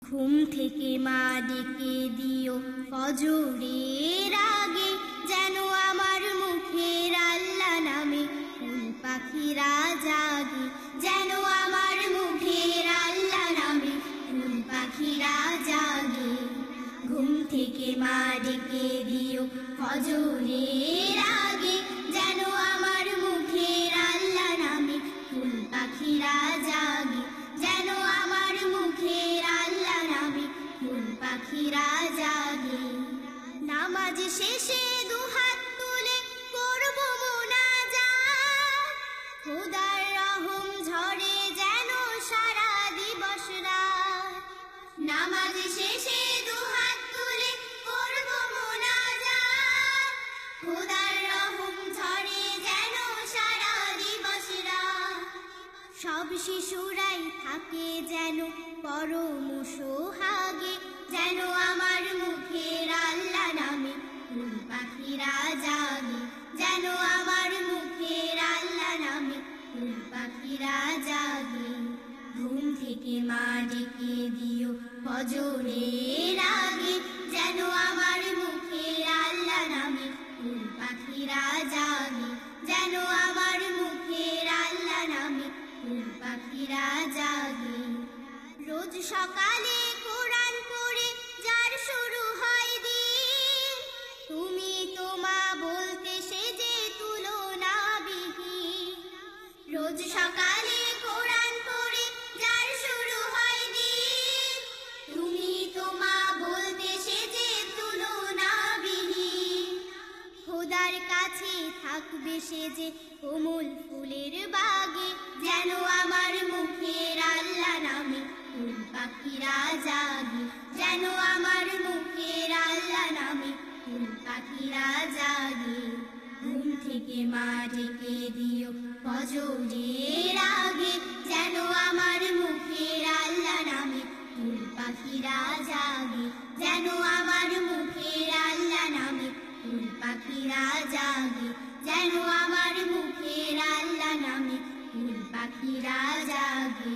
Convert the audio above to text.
ঘুম থেকে মা ডেকে দিও ফজরের আগে, যেন আমার মুখের আল্লাহ নামে ফুল পাখিরা জাগে, যেন আমার মুখের আল্লাহ নামে ফুল পাখিরা জাগে। ঘুম থেকে মা ডেকে দিও ফজরের আগে, যেন আমার মুখের আল্লাহ নামে ফুল পাখিরা জাগে, যেন আমার মুখের আল্লাহ নামে ফুল পাখিরা জাগে। নামাজ শেষে দুহাত তুলে করব মুনাজাত, খোদার রহম ঝরে যেন সারা দিবস রাত। নামাজ শেষে দুহাত তুলে করব মুনাজাত, খোদার রহম ঝরে যেন সারা দিবস রাত। সব শিশুরাই থাকে যেন পরম সোহাগে, যেন আমার মুখের আল্লাহ নামে ফুল পাখিরা জাগে, যেন আমার মুখের আল্লাহ নামে ফুল পাখিরা জাগে। ঘুম থেকে মা ডেকে দিও ফজরের আগে, যেন আমার মুখের আল্লাহ নামে ফুল পাখিরা জাগে, যেন আমার মুখের আল্লাহ নামে ফুল পাখিরা জাগে। রোজ সকালে কোরআন পড়ে যার শুরু হয় দিন, তুমি তো মা বলতে সে যে তুলনাবিহীন। রোজ সকালে কোরআন পড়ে যার শুরু হয় দিন, তুমি তো মা বলতে সে যে তুলনাবিহীন। খোদার কাছে থাকবে সে যে কোমল ফুলের বাগে, যেন আমার মুখের আল্লাহ নামে ফুল পাখিরা জাগে, যেন আমার মুখের আল্লাহ নামে ফুল পাখিরা জাগে। ঘুম থেকে মা ডেকে দিও ফজরের আগে, যেন আমার মুখের আল্লাহ নামে ফুল পাখিরা জাগে, যেন আমার মুখের আল্লাহ নামে ফুল পাখিরা জাগে, যেন আমার মুখের আল্লাহ নামে ফুল পাখিরা জাগে।